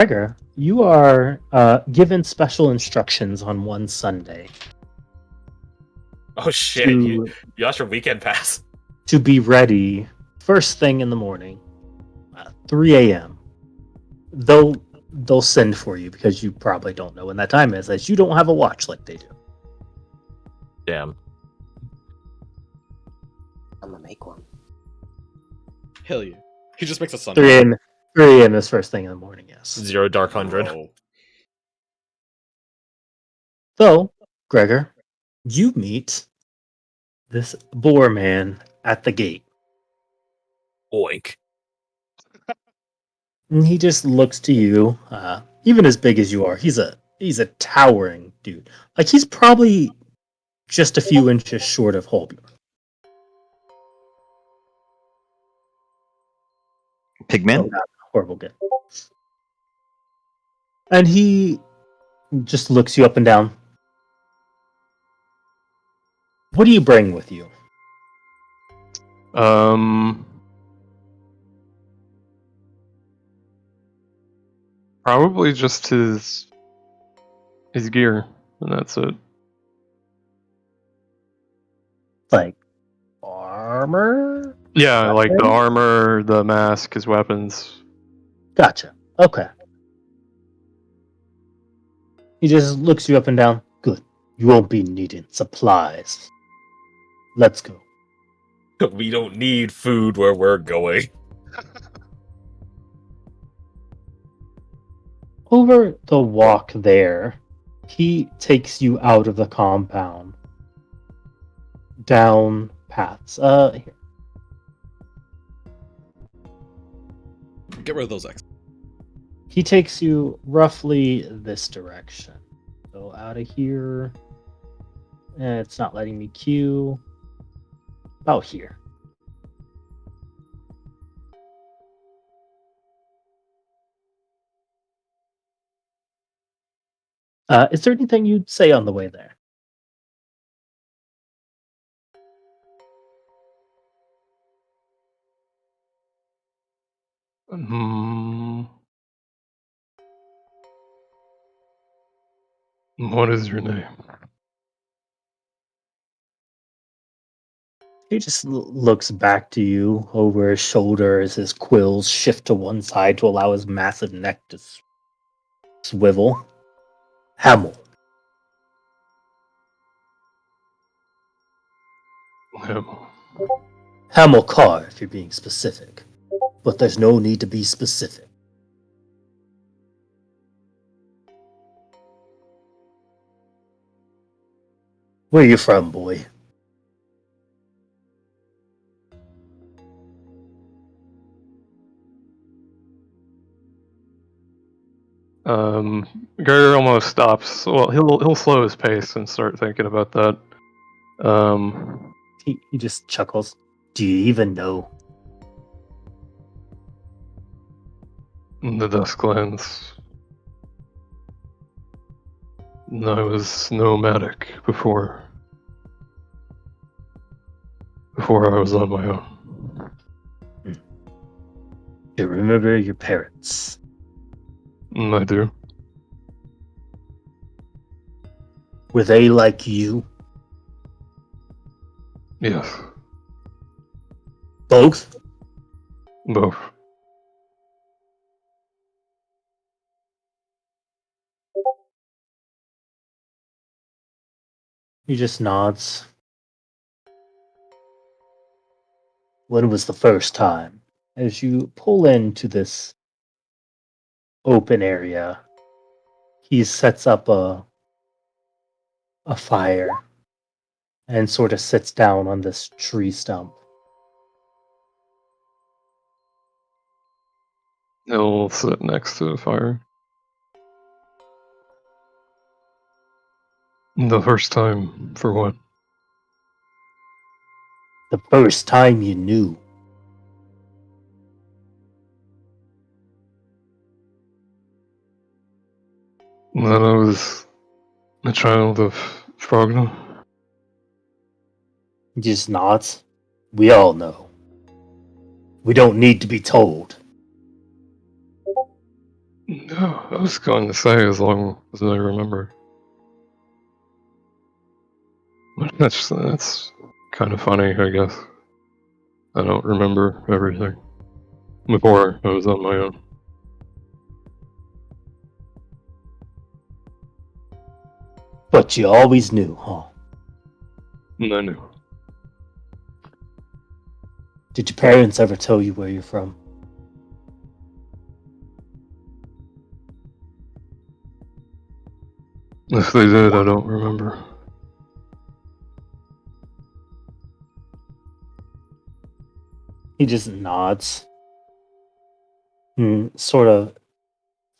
Gregor, you are given special instructions on one Sunday Oh shit! You to you lost your weekend pass. to be ready first thing in the morning, 3 a.m. They'll send for you because you probably don't know when that time is, as you don't have a watch like they do. Damn. I'm gonna make one. Hell yeah. He just makes a 3 sundial. a.m. 3 a.m. is first thing in the morning. Yes. 0 Dark 100. Bro. So, Gregor, you meet this boar man at the gate. Oink. And he just looks to you, even as big as you are. He's a towering dude. Like he's probably just a few inches short of Holbjorn. Pigman? Oh, not horrible guess. And he just looks you up and down. What do you bring with you? Probably just his gear, and that's it. Like armor? Yeah, like the Weapons? armor, the mask, his weapons. Gotcha. Okay. He just looks you up and down. Good. You won't be needing supplies. Let's go. We don't need food where we're going. Over the walk there, he takes you out of the compound. Down paths. Here. Get rid of those X. He takes you roughly this direction. So out of here. It's not letting me queue. About here. Is there anything you'd say on the way there? What is your name? He just looks back to you over his shoulder as his quills shift to one side to allow his massive neck to swivel. Hamel. Hamilcar, if you're being specific. But there's no need to be specific. Where you from, boy? Gregor almost stops. Well, he'll slow his pace and start thinking about that. He just chuckles. Do you even know? The Dusklands. I was nomadic before I was on my own. You remember your parents? I do. Were they like you? Yes. Both? Both. He just nods. When was the first time? As you pull into this open area, he sets up a fire and sort of sits down on this tree stump. He'll sit next to the fire. The first time, for what? The first time you knew. That I was a child of Frogna. He just nods. We all know. We don't need to be told. No, I was going to say as long as I remember. That's kind of funny, I guess. I don't remember everything. Before I was on my own. But you always knew, huh? And I knew. Did your parents ever tell you where you're from? If they did, I don't remember. He just nods and sort of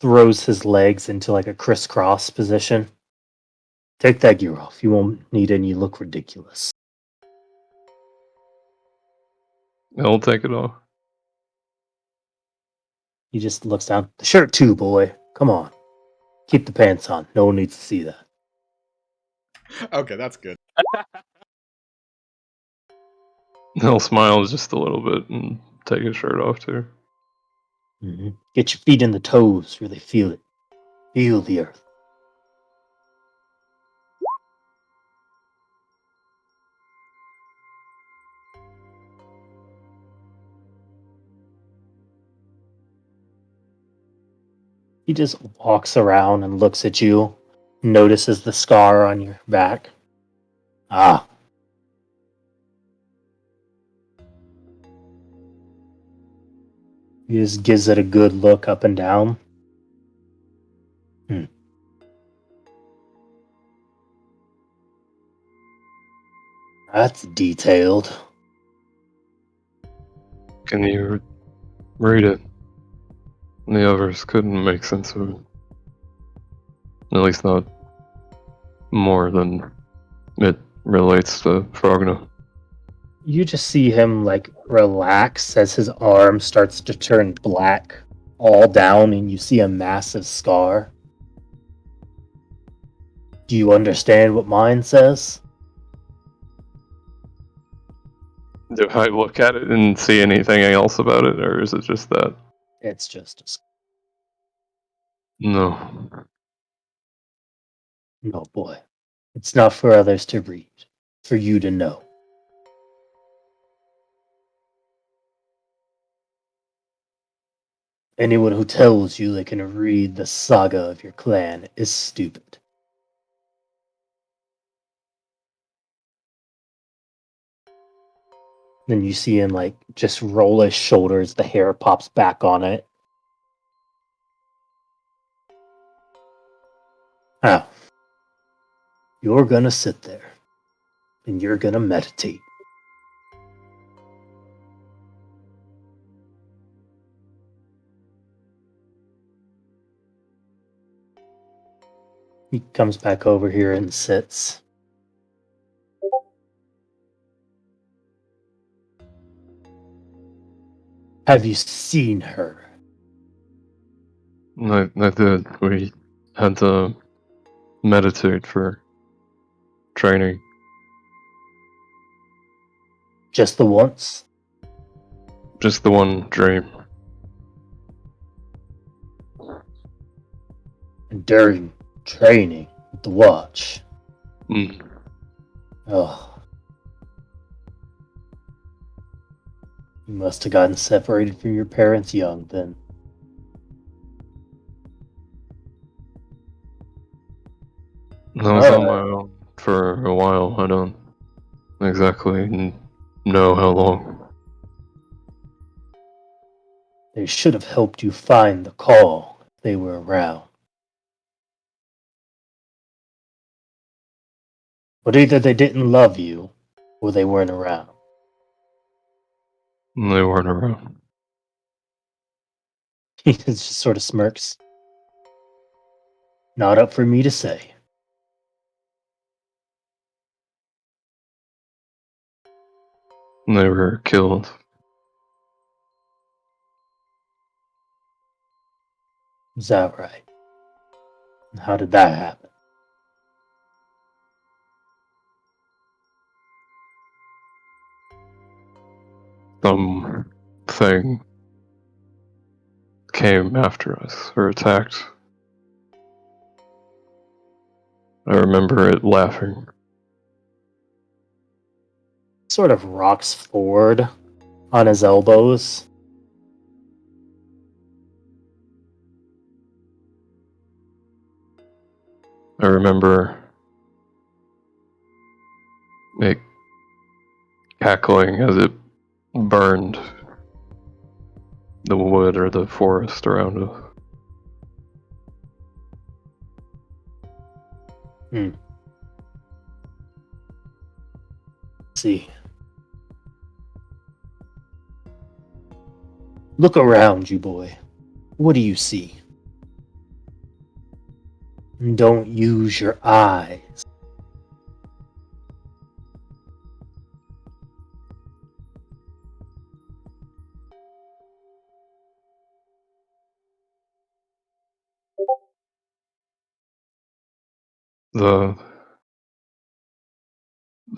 throws his legs into like a crisscross position. Take that gear off. You won't need any. You look ridiculous. I'll take it off. He just looks down. The shirt too, boy. Come on. Keep the pants on. No one needs to see that. Okay, that's good. He'll smile just a little bit and take his shirt off too. Get your feet in the toes. Really feel it. Feel the earth. He just walks around and looks at you, notices the scar on your back. Ah. He just gives it a good look up and down. That's detailed. Can you read it? The others couldn't make sense of it. At least not more than it relates to Frogna. You just see him like relax as his arm starts to turn black all down and you see a massive scar. Do you understand what mine says? Do I look at it and see anything else about it, or is it just that? It's just a scar. No. No, boy. It's not for others to read. For you to know. Anyone who tells you they can read the saga of your clan is stupid. Then you see him like just roll his shoulders, the hair pops back on it. Now, you're gonna sit there and you're gonna meditate. He comes back over here and sits. Have you seen her? I did. We had to meditate for training. Just the once? Just the one dream. And during training with the watch? Mm. Oh. You must have gotten separated from your parents young then. I was on Alright. my own for a while. I don't exactly know how long. They should have helped you find the call if they were around. But either they didn't love you, or they weren't around. They weren't around. He just sort of smirks. Not up for me to say. They were killed. Is that right? How did that happen? Something came after us or attacked. I remember it laughing. Sort of rocks forward on his elbows. I remember it cackling as it burned the wood or the forest around us. See. Look around you, boy. What do you see? And don't use your eyes. The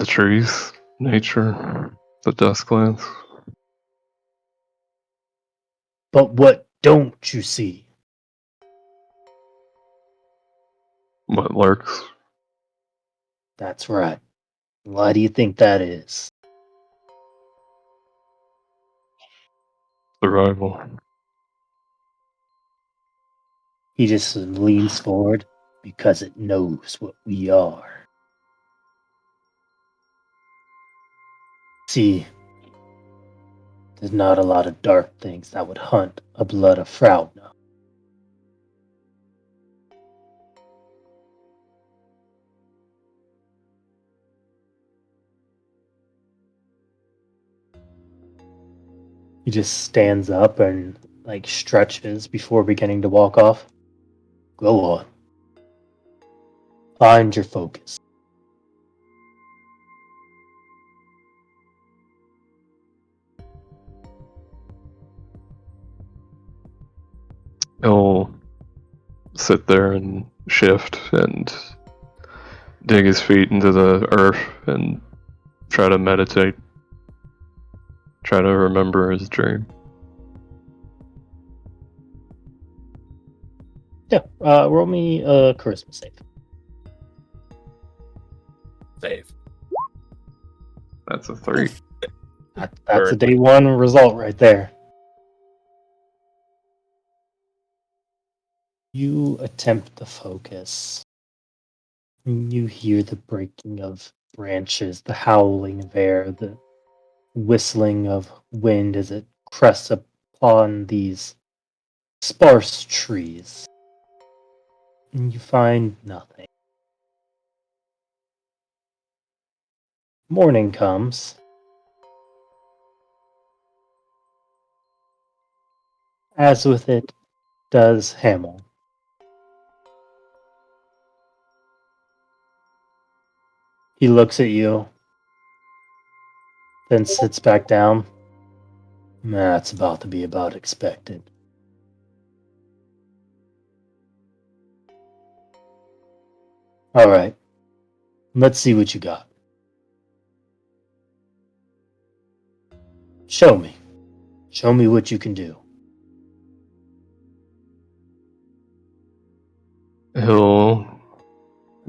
trees, nature, the dusklands. But what don't you see? What lurks? That's right. Why do you think that is? Survival. He just leans forward because it knows what we are. See, there's not a lot of dark things that would hunt a blood of Fraudna. He just stands up and like stretches before beginning to walk off. Go on. Find your focus. He'll sit there and shift and dig his feet into the earth and try to meditate. Try to remember his dream. Yeah, roll me a charisma save. Save. That's a 3. That's a day one result right there. You attempt to focus. And you hear the breaking of branches, the howling of air, the whistling of wind as it crests upon these sparse trees. And you find nothing. Morning comes. As with it does Hamel. He looks at you, then sits back down. That's about to be about expected. All right, let's see what you got. Show me. Show me what you can do. He'll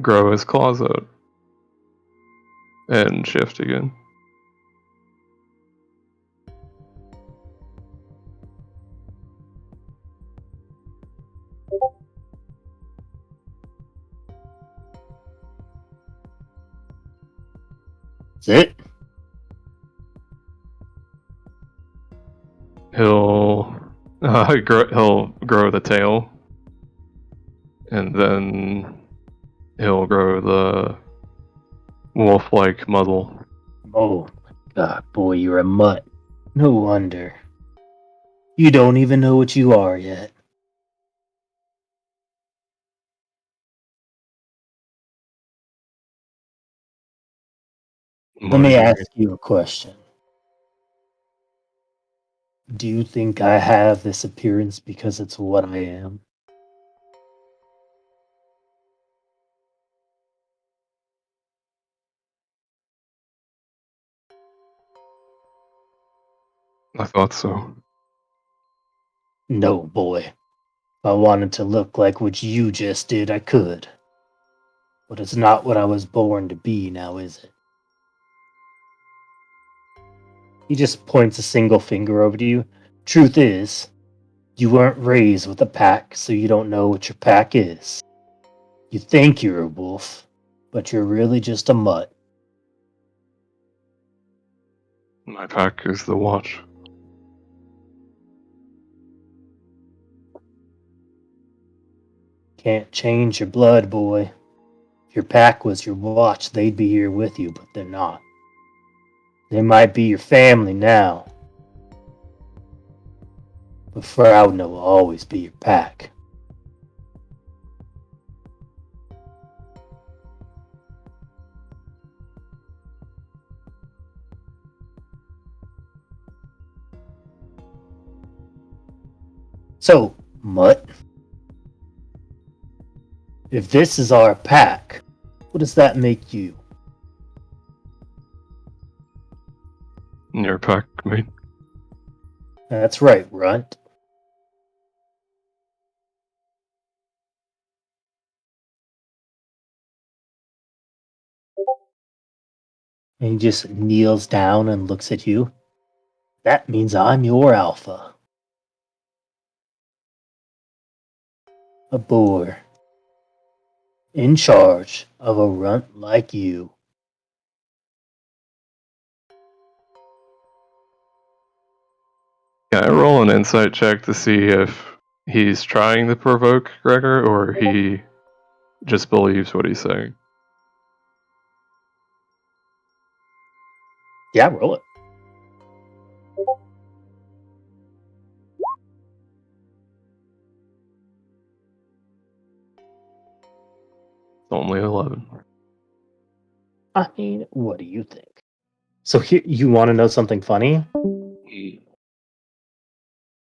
grow his claws out and shift again. That's it? He'll he'll grow the tail, and then he'll grow the wolf-like muzzle. Oh, my God, boy, you're a mutt. No wonder. You don't even know what you are yet. Let me ask you a question. Do you think I have this appearance because it's what I am? I thought so. No, boy. If I wanted to look like what you just did, I could. But it's not what I was born to be, now is it? He just points a single finger over to you. Truth is, you weren't raised with a pack, so you don't know what your pack is. You think you're a wolf, but you're really just a mutt. My pack is the watch. Can't change your blood, boy. If your pack was your watch, they'd be here with you, but they're not. They might be your family now, but Froudna will always be your pack. So, mutt, if this is our pack, what does that make you? Your pack, mate. That's right, runt. And he just kneels down and looks at you. That means I'm your alpha. A boar. In charge of a runt like you. Can I roll an insight check to see if he's trying to provoke Gregor or he just believes what he's saying? Yeah, roll it. It's only 11. I mean, what do you think? So here, you want to know something funny?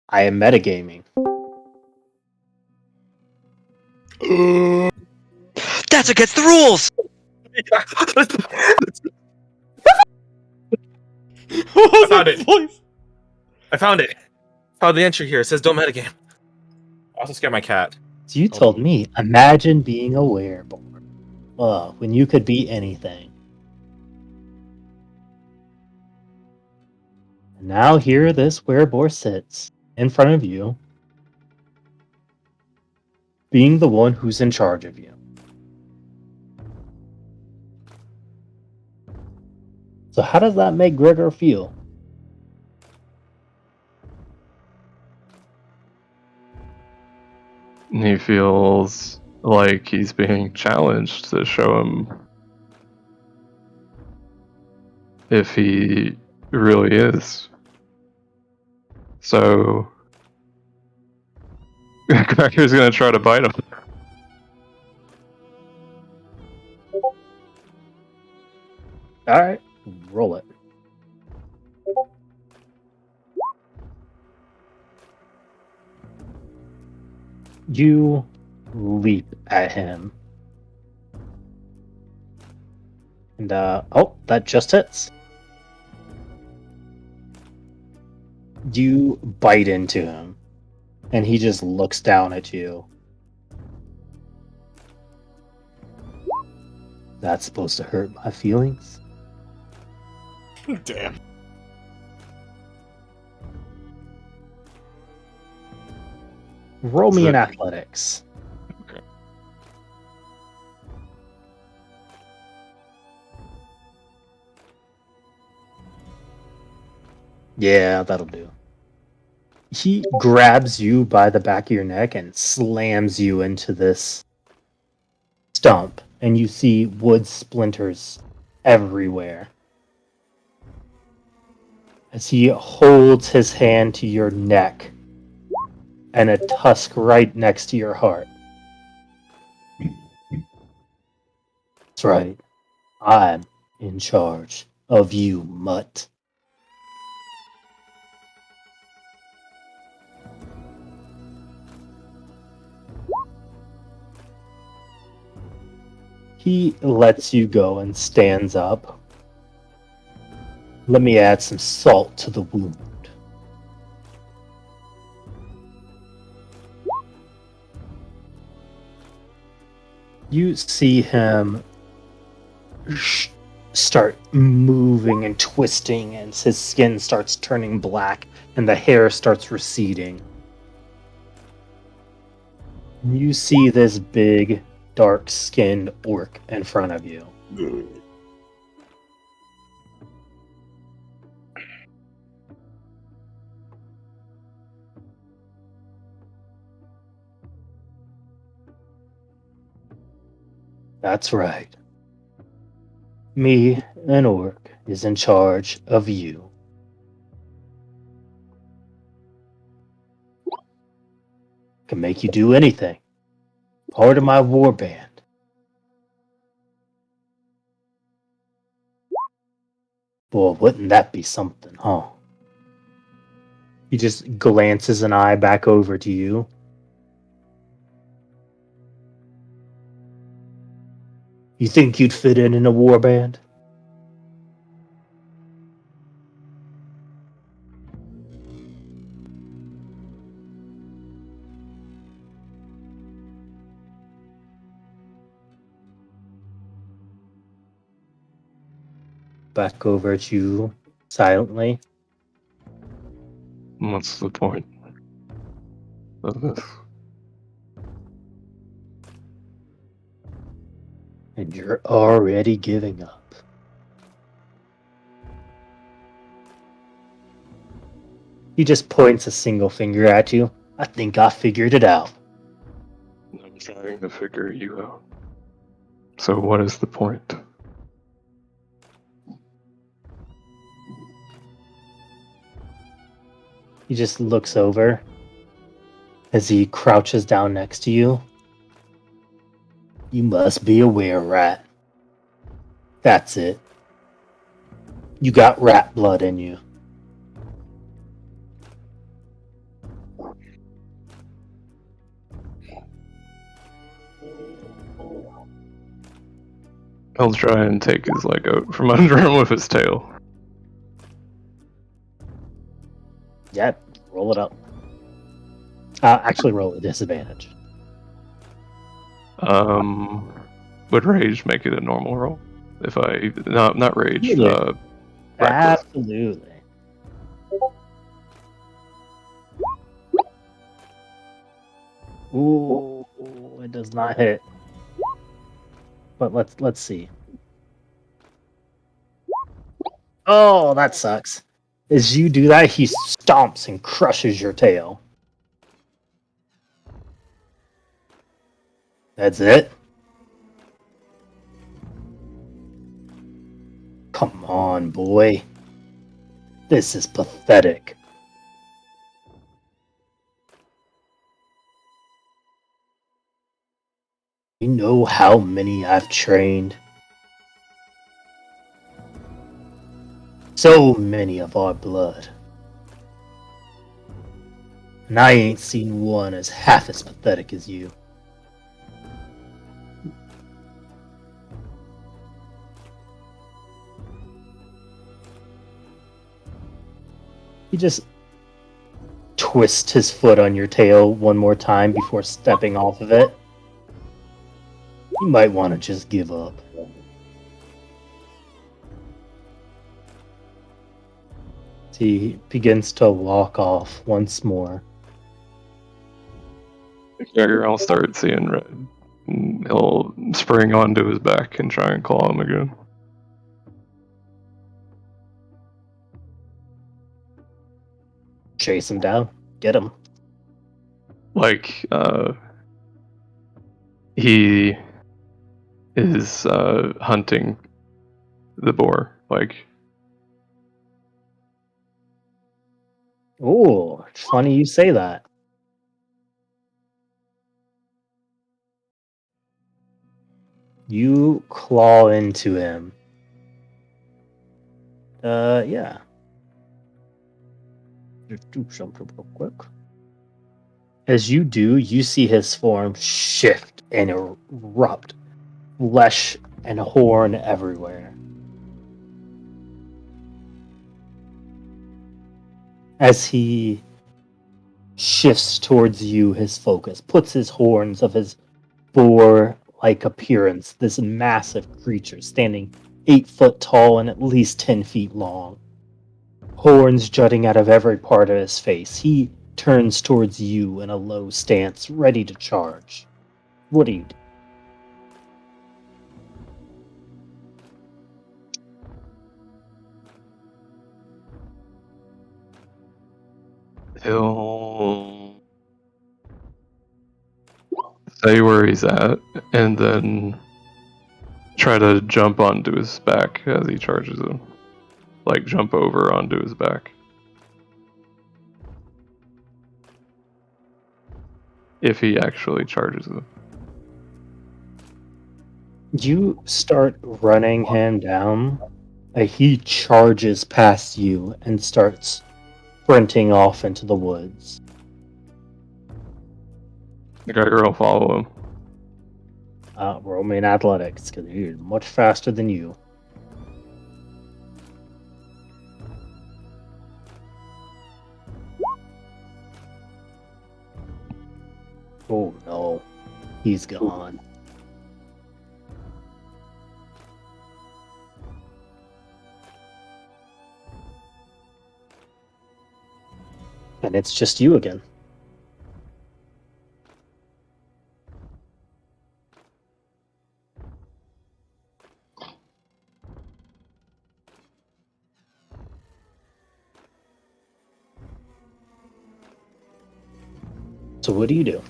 I am metagaming. That's against the rules! What was found that it. voice? I found it. Found the entry here. It says don't metagame. I also scared my cat. So you told me, imagine being a werewolf. When you could be anything. And now here this werewolf sits in front of you, being the one who's in charge of you. So how does that make Gregor feel? He feels like he's being challenged to show him if he really is. So Gregor's gonna try to bite him. Alright, roll it. You leap at him. And, oh, that just hits. You bite into him, and he just looks down at you. That's supposed to hurt my feelings? Damn. Roll me So- in athletics. Okay. Yeah, that'll do. He grabs you by the back of your neck and slams you into this stump, and you see wood splinters everywhere. As he holds his hand to your neck and a tusk right next to your heart. That's right. I'm in charge of you, mutt. He lets you go and stands up. Let me add some salt to the wound. You see him start moving and twisting as his skin starts turning black and the hair starts receding. You see this big, dark-skinned orc in front of you. That's right. Me, an orc, is in charge of you. Can make you do anything. Part of my warband. Boy, wouldn't that be something, huh? He just glances an eye back over to you. You think you'd fit in a warband? Back over at you, silently. What's the point of this? And you're already giving up. He just points a single finger at you. I think I figured it out. I'm trying to figure you out. So what is the point? He just looks over as he crouches down next to you. You must be a were-rat. That's it. You got rat blood in you. I'll try and take his leg out from under him with his tail. Yeah, roll it up. Actually, roll a disadvantage. Would rage make it a normal roll? If I not rage, Yeah. reckless. Absolutely. Ooh, it does not hit. But let's see. Oh, that sucks. As you do that, he stomps and crushes your tail. That's it? Come on, boy. This is pathetic. You know how many I've trained? So many of our blood. And I ain't seen one as half as pathetic as you. He just twists his foot on your tail one more time before stepping off of it. You might want to just give up. He begins to walk off once more. I'll start seeing red. And he'll spring onto his back and try and claw him again. Chase him down. Get him. Like, he is hunting the boar. Like, Ooh, it's funny you say that. You claw into him. Yeah. Just do something real quick. As you do, you see his form shift and erupt. Flesh and horn everywhere. As he shifts towards you, his focus puts his horns of his boar like appearance, this massive creature standing 8 foot tall and at least 10 feet long. Horns jutting out of every part of his face. He turns towards you in a low stance, ready to charge. What do you do? He'll say where he's at, and then try to jump onto his back as he charges him. Like, jump over onto his back. If he actually charges him. You start running him down. He charges past you and starts sprinting off into the woods. The guy will follow him. Roll me in athletics, because he's much faster than you. Oh no, he's gone. And it's just you again. So what do you do?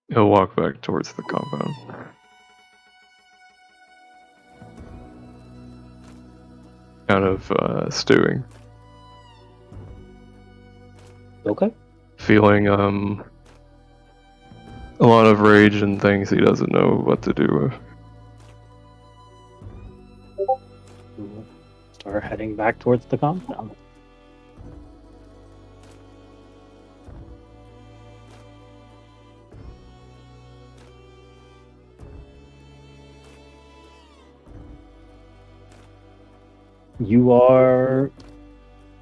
He'll walk back towards the compound. Kind of stewing. Okay. Feeling a lot of rage and things he doesn't know what to do with. We'll start heading back towards the compound. You are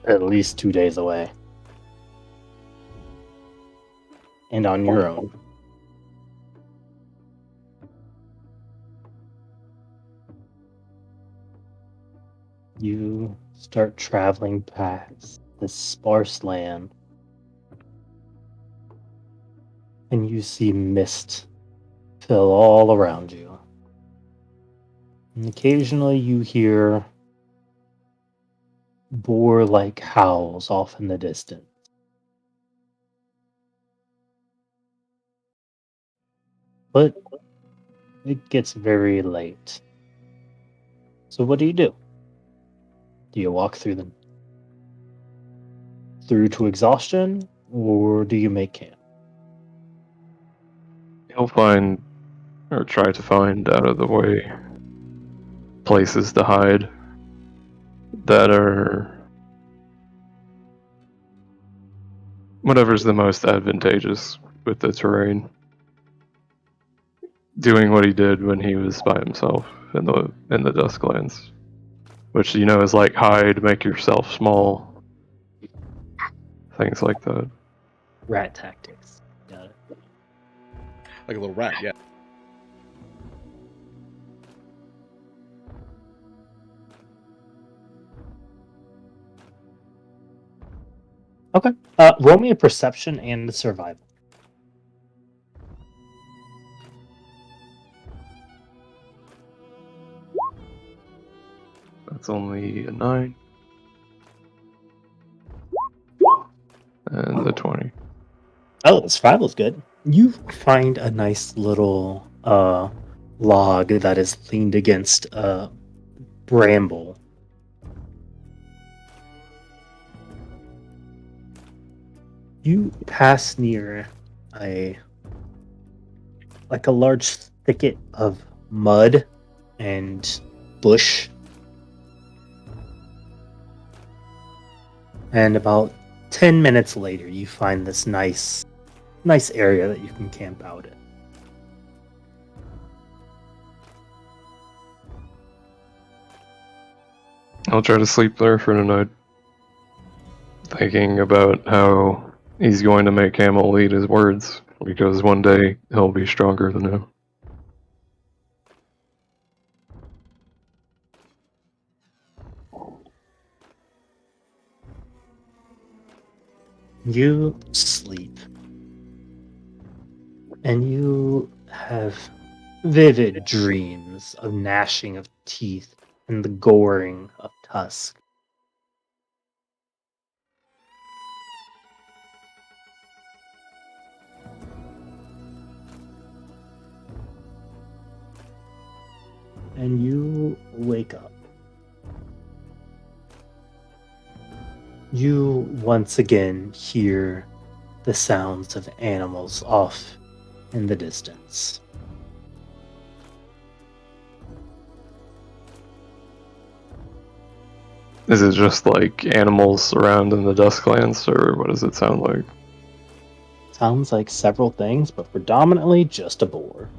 at least 2 days away. And on your own. You start traveling past this sparse land. And you see mist fill all around you. And occasionally you hear boar-like howls off in the distance. But it gets very late. So what do you do? Do you walk through to exhaustion, or do you make camp? He'll find, or try to find, out of the way places to hide that are whatever's the most advantageous with the terrain. Doing what he did when he was by himself in the Dusklands, which is like hide, make yourself small, things like that. Rat tactics. Got it. Like a little rat, yeah. Okay. Roll me a perception and a survival. That's only a 9 and a 20. Oh, the survival's good. You find a nice little log that is leaned against a bramble. You pass near a large thicket of mud and bush. And about 10 minutes later, you find this nice area that you can camp out in. I'll try to sleep there for the night, thinking about how he's going to make Hamill eat his words, because one day he'll be stronger than him. You sleep. And you have vivid dreams of gnashing of teeth and the goring of tusk. And you wake up. You once again hear the sounds of animals off in the distance. Is it just like animals around in the Dusklands, or what does it sound like? Sounds like several things, but predominantly just a boar.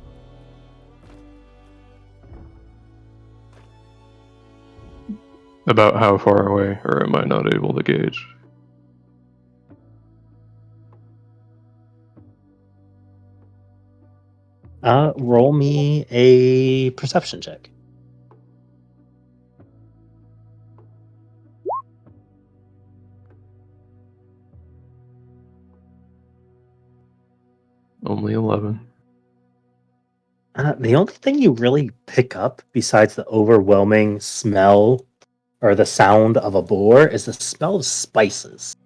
About how far away, or am I not able to gauge? Roll me a perception check. Only 11. The only thing you really pick up, besides the overwhelming smell or the sound of a boar, is the smell of spices.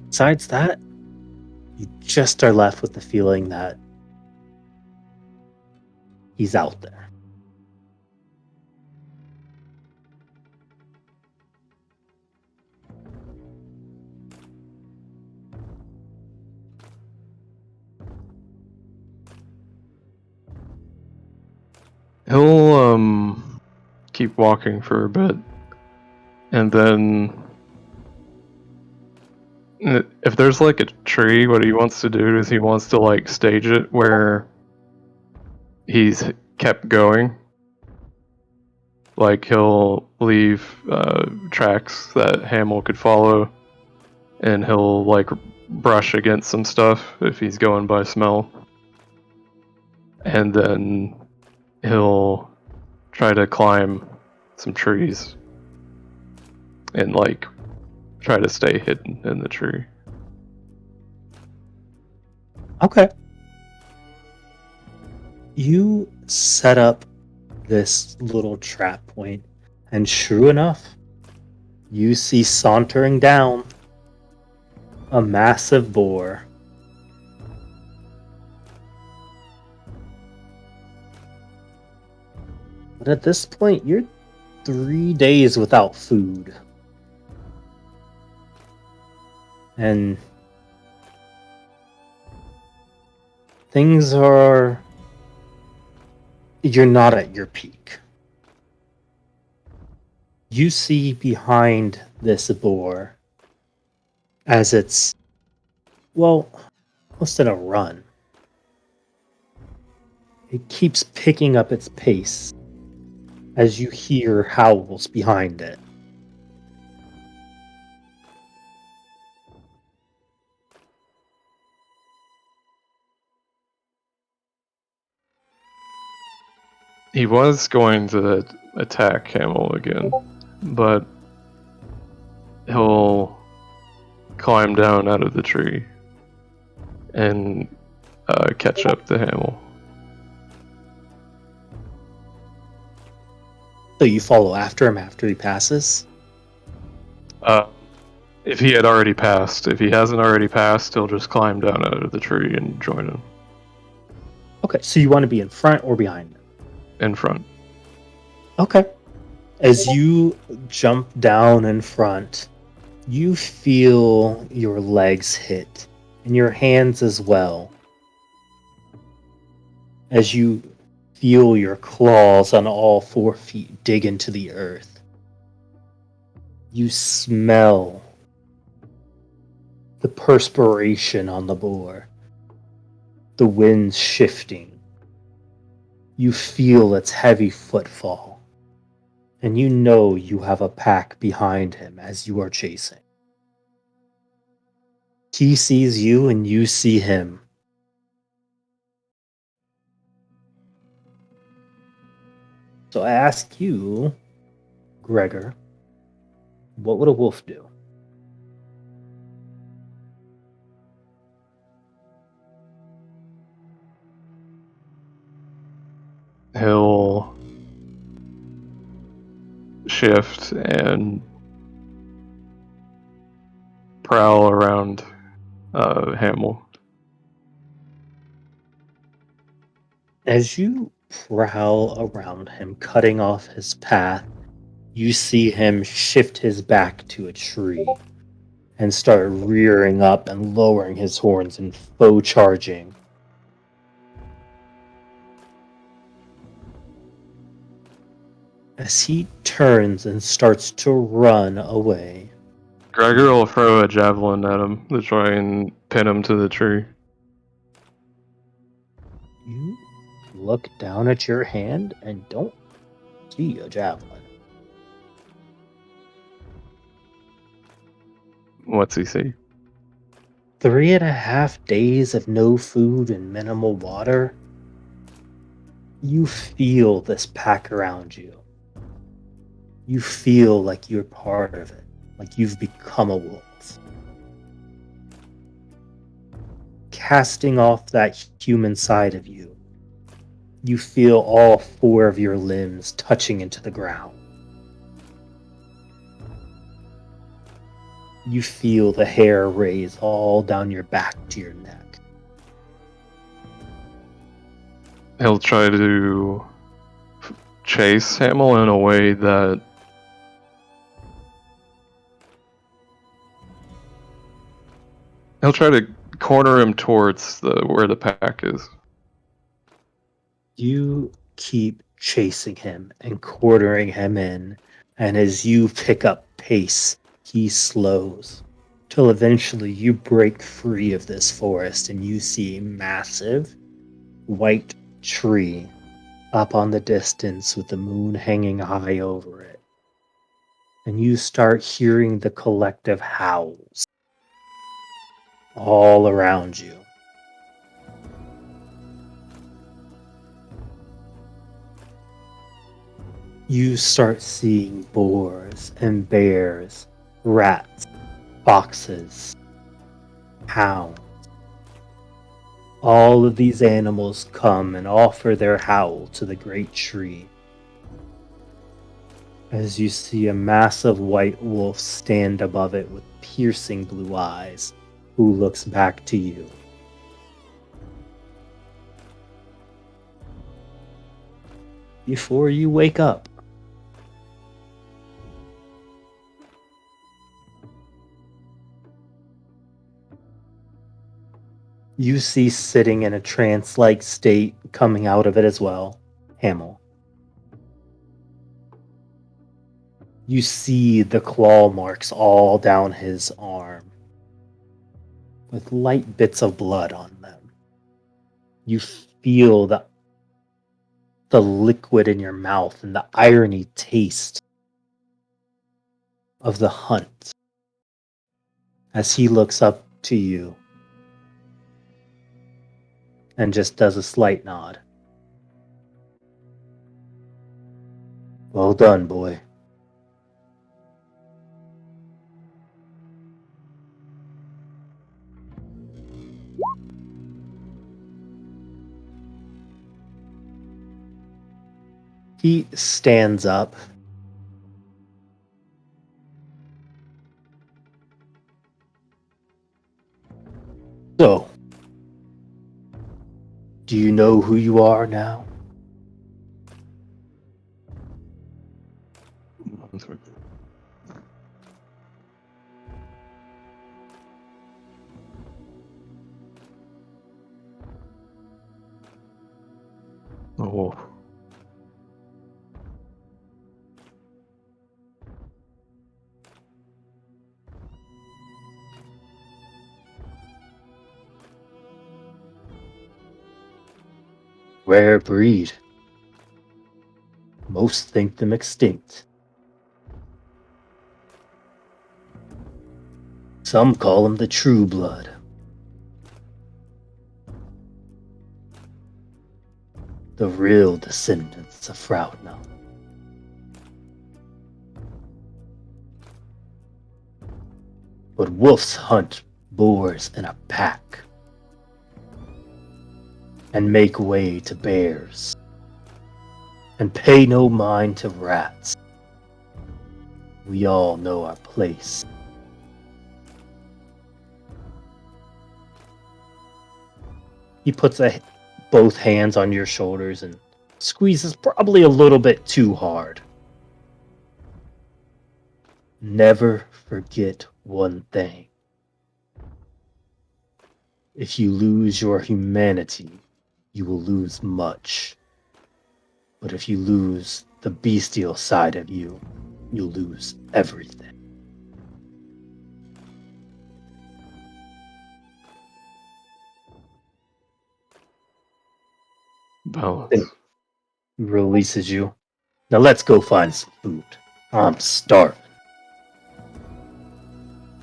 Besides that, you just are left with the feeling that he's out there. He'll keep walking for a bit, and then if there's like a tree, what he wants to do is he wants to like stage it where he's kept going. Like he'll leave tracks that Hamill could follow, and he'll like brush against some stuff if he's going by smell, and then he'll try to climb some trees and like try to stay hidden in the tree. Okay. You set up this little trap point, and sure enough, you see sauntering down a massive boar. But at this point, you're 3 days without food. And things are... You're not at your peak. You see behind this boar as it's, well, almost in a run. It keeps picking up its pace as you hear howls behind it. He was going to attack Hamill again, but he'll climb down out of the tree and catch up to Hamill. So you follow after him after he passes? If he had already passed. If he hasn't already passed, he'll just climb down out of the tree and join him. Okay, so you want to be in front or behind him? In front. Okay. As you jump down in front, you feel your legs hit, and your hands as well. As you feel your claws on all 4 feet dig into the earth. You smell the perspiration on the boar, the wind shifting. You feel its heavy footfall, and you know you have a pack behind him as you are chasing. He sees you and you see him. So I ask you, Gregor, what would a wolf do? He'll shift and prowl around Hamill. As you prowl around him, cutting off his path, you see him shift his back to a tree and start rearing up and lowering his horns and faux charging. As he turns and starts to run away, Gregor will throw a javelin at him to try and pin him to the tree. you look down at your hand and don't see a javelin. What's he see? 3.5 days of no food and minimal water. You feel this pack around you. You feel like you're part of it, like you've become a wolf. Casting off that human side of you, you feel all 4 of your limbs touching into the ground. You feel the hair raise all down your back to your neck. He'll try to chase Hamill in a way that he'll try to corner him towards where the pack is. You keep chasing him and quartering him in, and as you pick up pace, he slows, till eventually you break free of this forest and you see a massive white tree up on the distance with the moon hanging high over it. And you start hearing the collective howls all around you. You start seeing boars and bears, rats, foxes, hounds. All of these animals come and offer their howl to the great tree. As you see a massive white wolf stand above it with piercing blue eyes, who looks back to you. Before you wake up, you see sitting in a trance-like state coming out of it as well, Hamill. You see the claw marks all down his arm, with light bits of blood on them. You feel the liquid in your mouth and the irony taste of the hunt as he looks up to you and just does a slight nod. Well done, boy. He stands up. So, do you know who you are now? Oh, rare breed. Most think them extinct. Some call them the true blood. The real descendants of Frautna. But wolves hunt boars in a pack and make way to bears and pay no mind to rats. We all know our place. He puts both hands on your shoulders and squeezes probably a little bit too hard. Never forget one thing. If you lose your humanity, you will lose much. But if you lose the bestial side of you, you'll lose everything. Balance. He releases you. Now let's go find some food. I'm starving.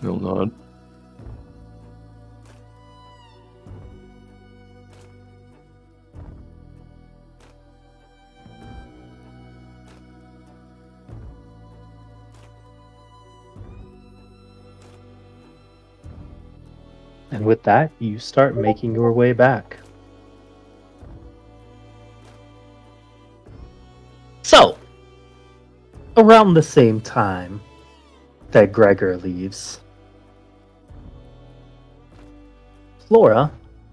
He'll nod. And with that, you start making your way back. So, around the same time that Gregor leaves, Flora